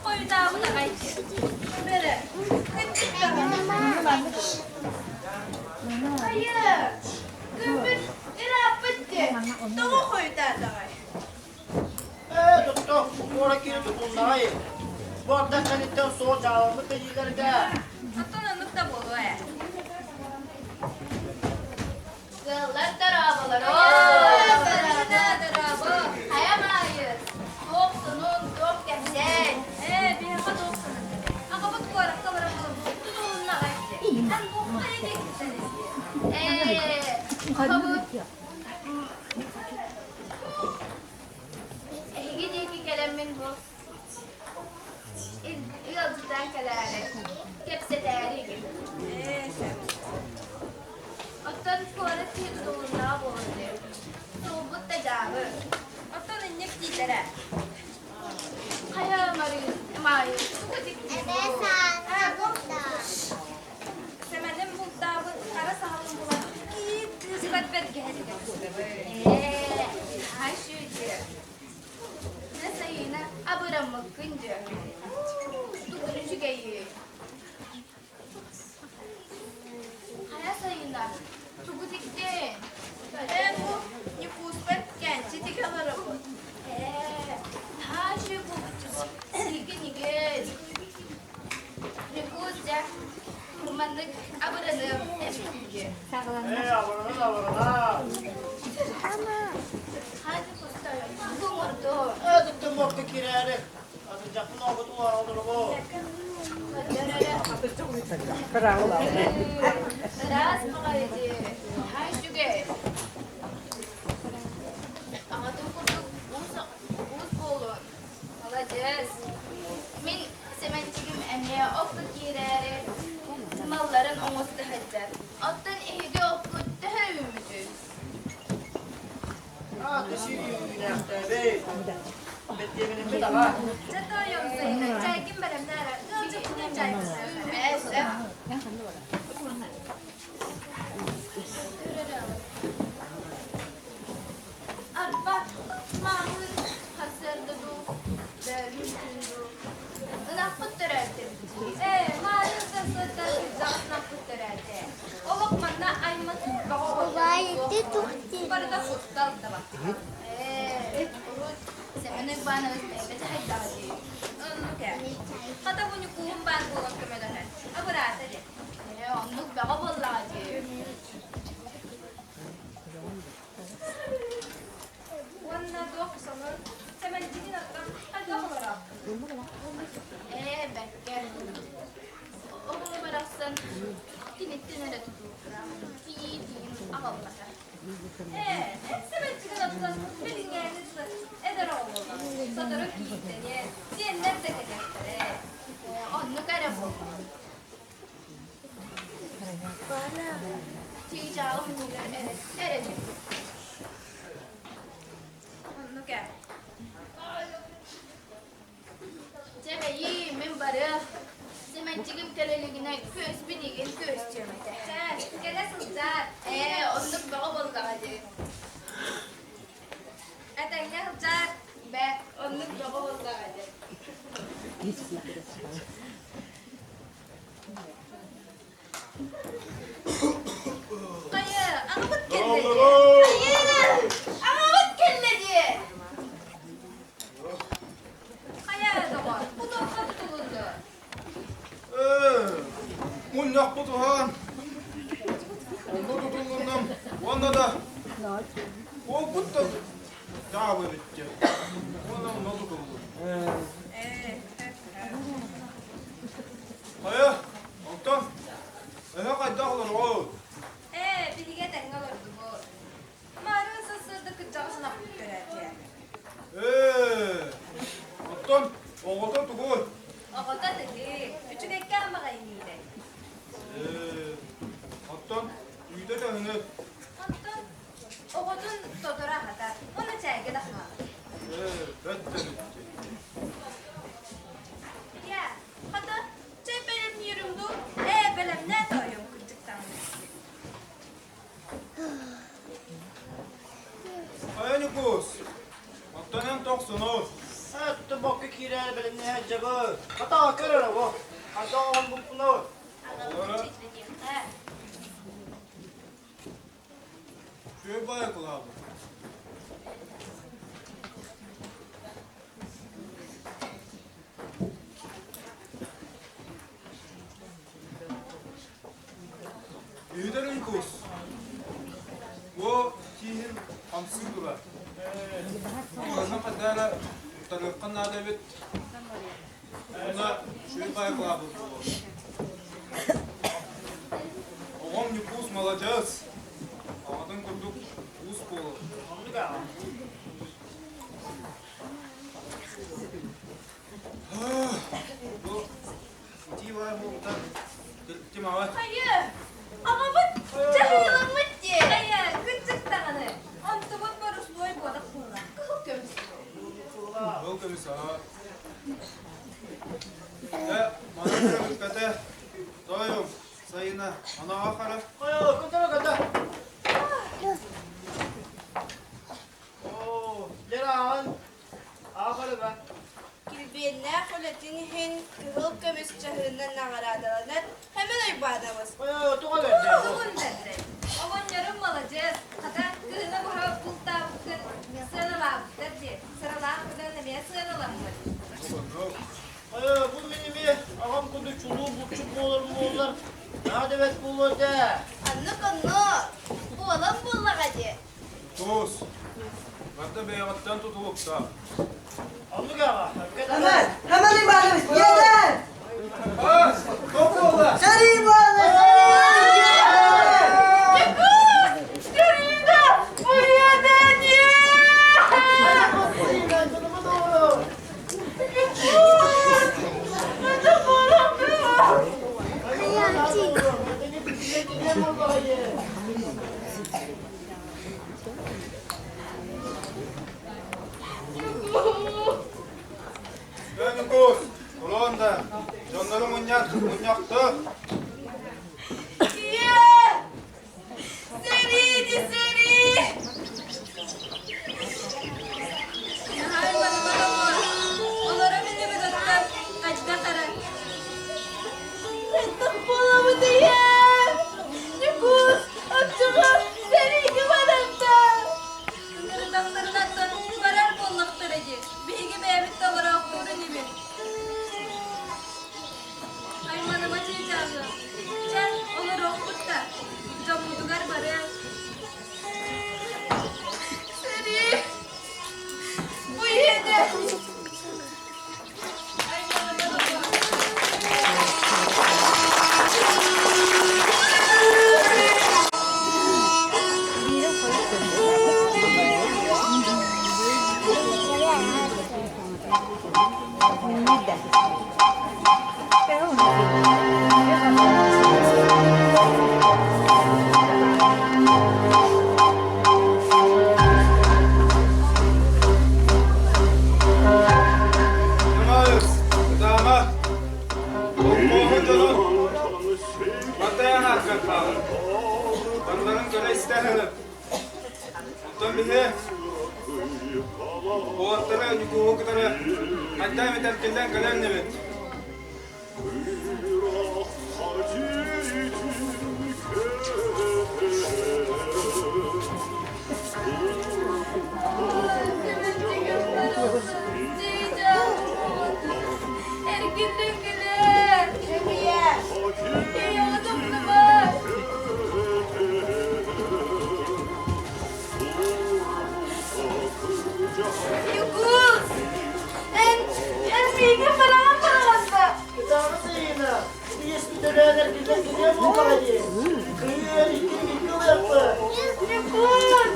Koyda bu da kayıt. Böyle. Hayır. Gümbür irapıttı. Doğu koyda da Doktor, oraya girip bunlar. Bu arada kanıttan soğuk cevabı da ileride. Atın anlık da bolu he. Kıllar darabalar. Darabı. Hayamayız. Doksunun dok gelsen. Bir hafta olsun. Aga bu korak da var bu. Tutulunla kayıt. Hem bu kayıt gitseniz. Kabul. Gideki kelemin bu. İlazıdan kalare. Kepse değeri gibi. Ottan kuvaret tutulunla boldu. Soğubut da cavı. Atın innek değillere. Hayamayız. Mayız. Semenim bu davı kara sahalım bulan. Ki kısmet ver geldi. Ay şuydu. Ne sayına abıram bakınca. Tutunucu geyi. Haya sayına. Tugu diktin. Bu nüfusmet gençi dikaları bu. Ha şu bu. Sikin igen. Nüfusca. Kurmanlık abıranım. Eşitlice. Avarana. Hadi kustaya. Bu murdu. Doktor mokta kirere. Azıcık bunu avutu var olur bu. Ras makaydı. Hay şuge. Anlatım kurduk. Uz bolun. Alacağız. Min semencikim emniye oklu kirere. Malların omustu hacer. Ottan ehdi okuttu hövümüzü. Teşekkür ederim. Benim bir daha. Çatı yok sayın. Çaykim benim nere. Kılcık bunun çaycısı. Meğersem. Arpa mahmur hazırdı bu. Mümkündü. Nakıt törerdi. Maalesef da sıcağına pütterelde. O bakmanla aymatı Olaydı tuhti. barda kustal da bak. Semenek bana özleyip haydadi. Kata bunyu kuhum ban bulan kemeden. Aku rasa deh. Onluk baba bolladı. Wanna dok sama sama jadi natang ada apa lah? Becker. Onu bıraksan tinitine de tutup. Fiyin ama bıraksa. Sama jadi natang bilin yani eder oldu. Sadara kiyitleri. Diye nerede kadar? Onu kara bu. Ticaret evet. Evet. Onu gel. Cebeyi membarı. Semencikim teleligine göz binigin göz cemete. Kena sejat. Onluk baba bolladı. Atanya sejat. Be onluk baba bolladı. Kaya, aku betul deh. Ağabey kelledi. Kaya zaman. Bu da katıldı. Munyak butuhan. Onda tutulgundan. Onda da. O kutta. Cevabı bitti. Onda bunda tutuldu. Hayır. Altan. Ehe kayda olur o. Birige tengah oldu bu. Marun sesirde kıcağısına göredi. Altan. Oğuldan tukul. Oğulda dedi. Küçük ekran bakayım iyiydi. Altan. Üyde de henüz. Hatta oğulun totora hatta. Onu çayga da ha. Bitti bitti. Ya, hatta çay benim yerimde. Benim ne doyum kıcıktan. Hayır Nikus. Altan en toksun o. Tuttu boku kirel benim ne hacabı. Hata körür bu. Hata on bunu. Şöyle bayağı kulağı. İyilerin kus. Bu kihin hamsız dura. Bunlarına kadar tarafkan adet. Ona şöyle bayağı kulağı. Oğlum yıkuz malacağız. Ağdan kurduk uz bolu. Onu da. Bu uti var burada. Kim var? Hayır. Ama bu cahilin bitti. Hayır. Küçük tane. Onu bu barış boy bodak bunlar. Kıl kömüsü. Yok komiser. Bana bir kate. Doyum. Sayına. Ana akara. Oy, kuntar kata. Oo, Ceran. Aferin be. Kilbenler kulatin hen kıl kömüs çahırından nağaradalanlar. Hemen ay bağdamız. Oy, tuğa verdi. Oğlun dedi. Oğlun yarım alacağız. Hatta kızına bu hava bulta bakın. Sıralam dedi. Sıralam kızına bir sıralam dedi. Oy, bu benim bir ağam kudu çuluğu buçuk mu olur mu olur. Hadi evet bu olur de. Anlık anlık. Bu olan bullak hadi. Tuz. Hatta beyazdan tutulup da. Anlık ama. Hemen, hemen ibadet. Yeter. Ha! Top oldu. Seni ibadet. Yani kus. Ulan da. Canlarım unyaktı. Seriydi seri. Hay bana. Onlara bile bir dakika. Kaçta karar. Rentak bolamı diye. Nükus. Akçalar. Seri güvenimde. Kırıklarından karar bollakları ki. Bilgi mevcut da var aktörü gibi. Ay bana maçı çağırıyor. Sen onu rokutta. Jamu dugar bare. Seri. Bu yedi. Ay bana. Yamayız. Damat. Oğlum canım. Mataya hareket kalın. Onların göre isteyelim. Ondan bize Oğatlara, yukuvuklara hatta meterkinden kalan evet. Erkekler güler. İyi oldum var. Yukuz. En bilgi falan parası. Kıdamı yine. Bir ismi döneler bize gidiyor mu parayı? Kıyıyor, iki yıl yaptı. Yukuz.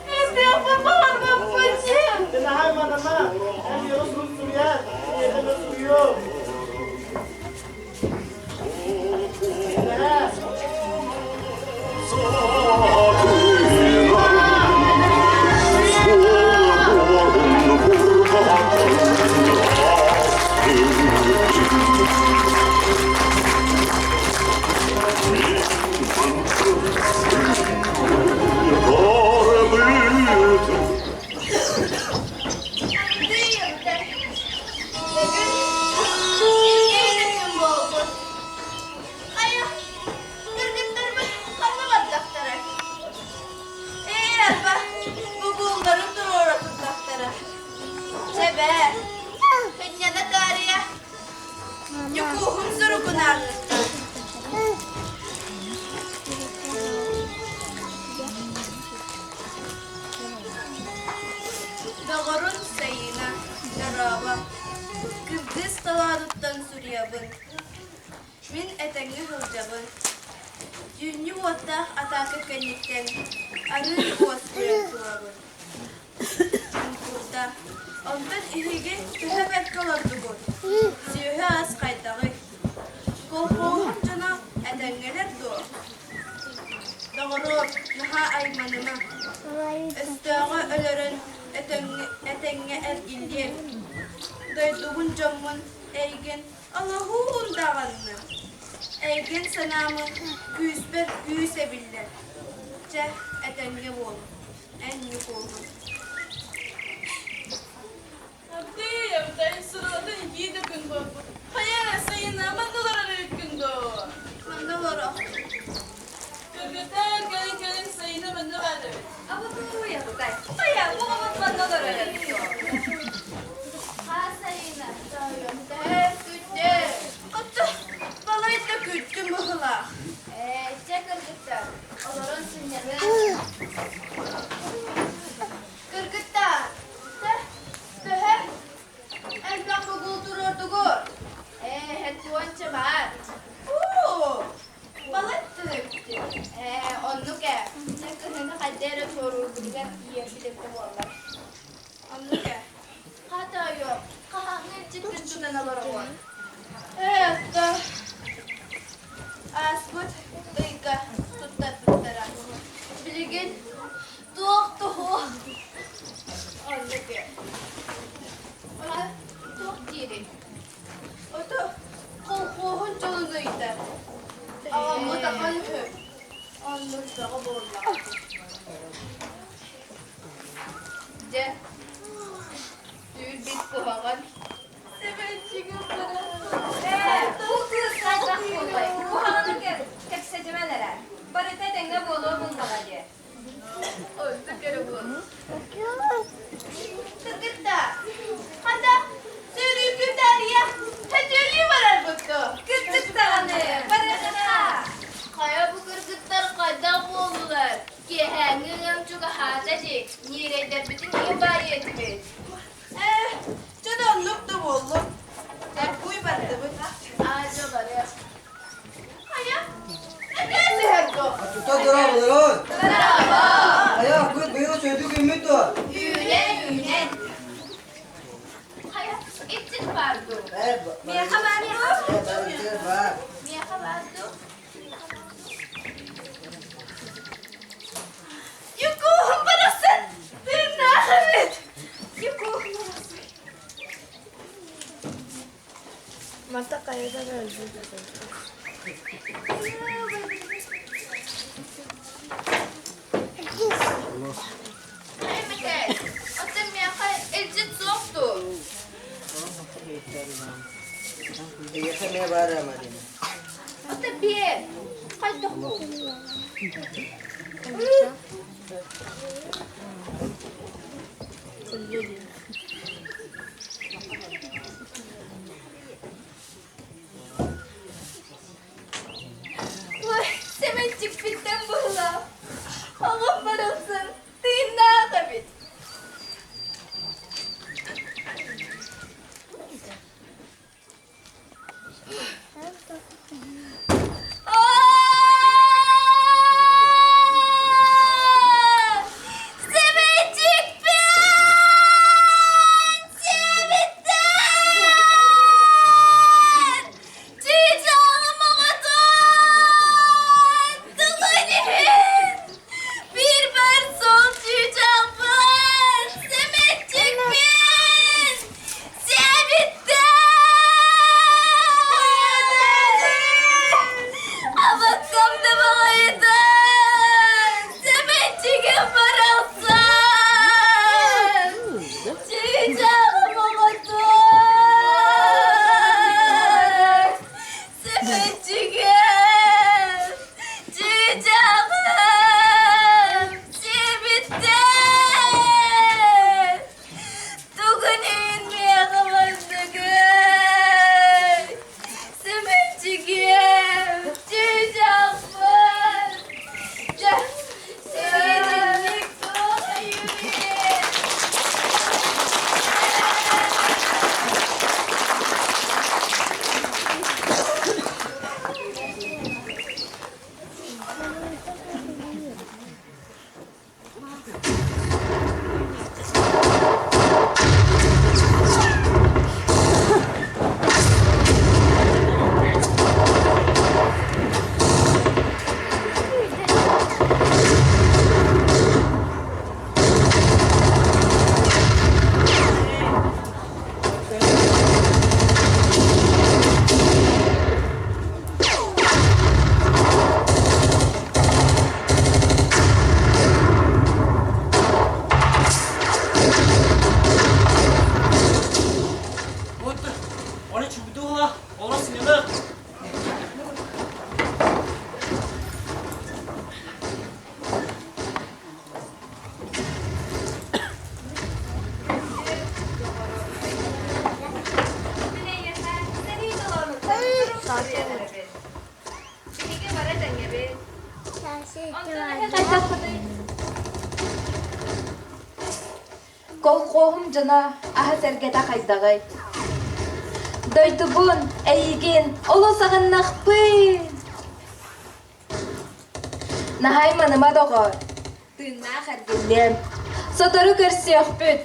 En bilgi falan babacığım. Ben hayvan ama. Hem yosun suya, hem de suyu. Ne? Değil de. gün boldu. Aya, kırgıtlarımı kanlamadıkları. Arba, bu bulgarım dur orası daktara. Sebe, hınyana tariye. Yukuhum soru kunarlı. Dağarın sayına, yaraba. Kıbrıs talaruttan suriyabın. Min etengi hılcabın. Jünyu otta ataka kenitten. Arın kuaskuyan tuabın. Burada. Ondan ihige tühebet kalardıgın. Siyuhe az kaydağı. Kolpoğun cana etengeler doğ. Dağarı naha aymanıma. Östüğü ölürün etenge el ildiğim. Duyduğun camın eygen Allah'un dağanını. Eygen sanamı güzber güzebildir. Ce etenge bol. En yük olun. Abdi, abdi sıraladın iyi de gün bu. Hayal sayına mandalara gün do. Mandalara. Gırgıta gelin sayına mandala. Ama bu yaptay. Hayır, bu mandalara yapıyor. Ha sayına. Kütte. Hatta balayı da kütte mıhla. Kırgıtlar. Onların sinirleri. Kırgıtlar. Töhe. Emlak bu kultururdugur. Het tuanca var. Balık tüktü. Onu ke. Ne kırgıtlar kaddere sorulduğunda yeşilikte varlar. Onu ke. Hata yok. Kahangın çıktı tutan alırım var. Da. Asbut. Dıyka. Tutara. Bilgin. Tuğ. Onu ke. Ona tuğ diri. O da kolkoğun canınıydı. Ama da anı. Anı da borla. De. Düğün bit kuhagan. Sevençigim bana. Bu kız kaçak bulmayı. Bu hanım tek seçmeler. Barite denge bolu bulmalıcı. Oldu kere bu. Kırgıtta. Hatta sürü güderiye. Teceli var elbette. Kıttık dağını. Barite. Kaya bu kırgıtlar kadar oldular. Ki hengin çok hatacı. Nireyde bütün ibariyeti bir. Cananlık da oldu. Kuy battı bu. Ağaca var ya. Kaya. Ne dersi hekto? Tuta dura bulur. Merhaba. Aya kız beni çocuk ümit o. Üne. Kaya. İttik vardı. Niye haber yok? Var. Niye vardı? Yukuhum parası. Dinle. Yukuhum parası. Mata kayada öldü. Emre, otem ya elcit soktu. Yetemeye var ama değil mi? Otem bir. Hadi. Vay, semencik bitten buğla. Allah'ım varılsın. Dinle tabii. Semencik Onu çubuğu ola. Ola sinema. Kol qoğum cana aha sergede kaydagay. Doydubun, eygin, olo sağannaqpın. Nahay manıma dogo. Tınna xargillem. Sotoru körsüyoq büt.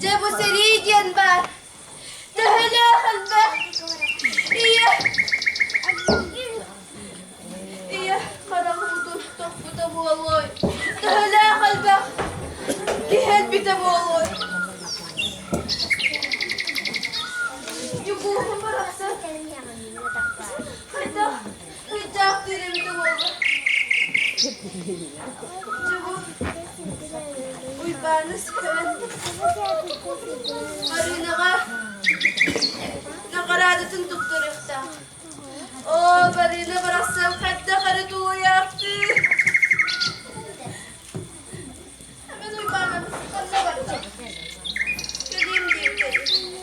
جابوا سريجا بقى تهلا خلبة إيه خرجوا تخبط أبو والله تهلا خلبة لهال بيت أبو والله يبوهم برحسن هيدا أختي بيت أبو والله جابوا ويبانس كمان مرينا نقرأت دكتور اختها أوه برينا برسم حتى خرطوا يا أختي من ويبانا خلنا برتا كليم دي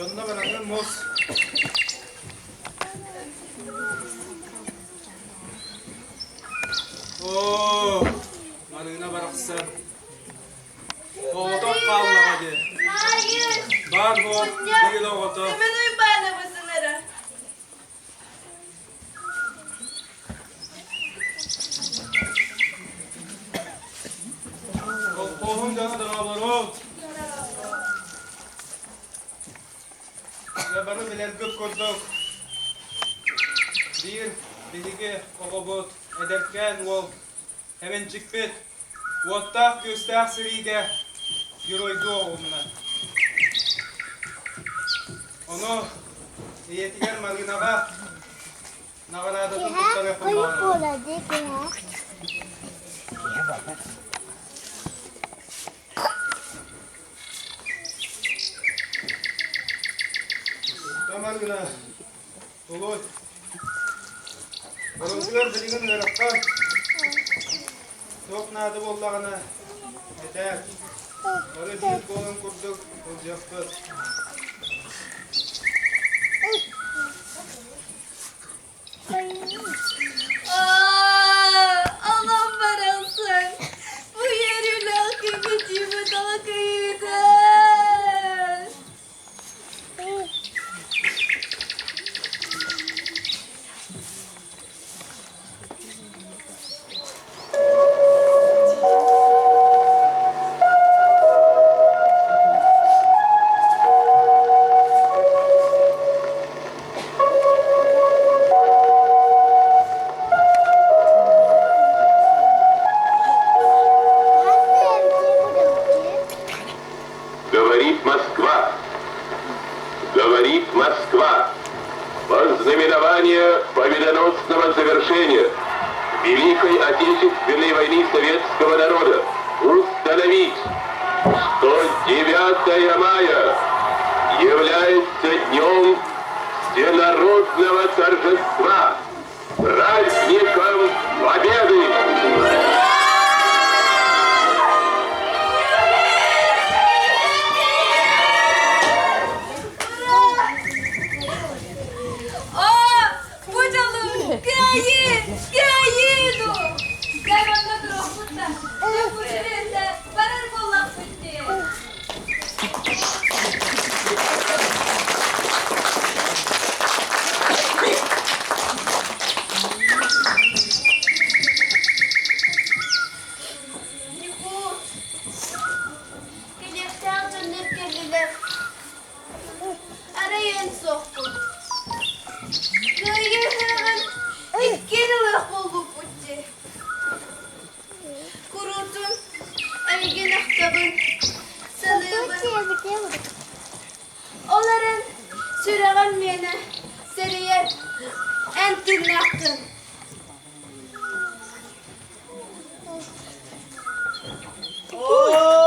Yanında bırakın muz. Oo, marina bıraksın. Oğudak kalma hadi. Hayır. Var bu, değil oğudak. Hemen uyum bana bu sınırı. Oğun canı da var oğul. Ya bana bilen gök kurduk. Biligi oğubut ederken ol. Hemen çıkbet. Vottak göster sırige. Yürüydü oğluna. Onu iyetiler marginaga. Nagarada tuttuklar yapın bana. Tamam gına. Oğul. Oruncular bilgin verakka. Çok nadı bollağına. Yeter. Oraya bir kolun kurduk. Olacaktır. Allah'ım varalsın. Bu yerine kıymetimi daha kıydı. Говорит Москва. Говорит Москва. Вознаменование победоносного завершения Великой Отечественной войны советского народа установить, что 9 мая является днем всенародного торжества, праздником Победы. Gayido! Gayvanda durokutta. Bu şirinde barar bollak bitti. Niku. Gelipten dönüp geldiler. Arayın soktum. Köyge hemen iki yıllık bulduk bitti. Kurutun, aygın aktabın, salığımın. Onların süreğen mene, seriye en tırnaktın. Oo!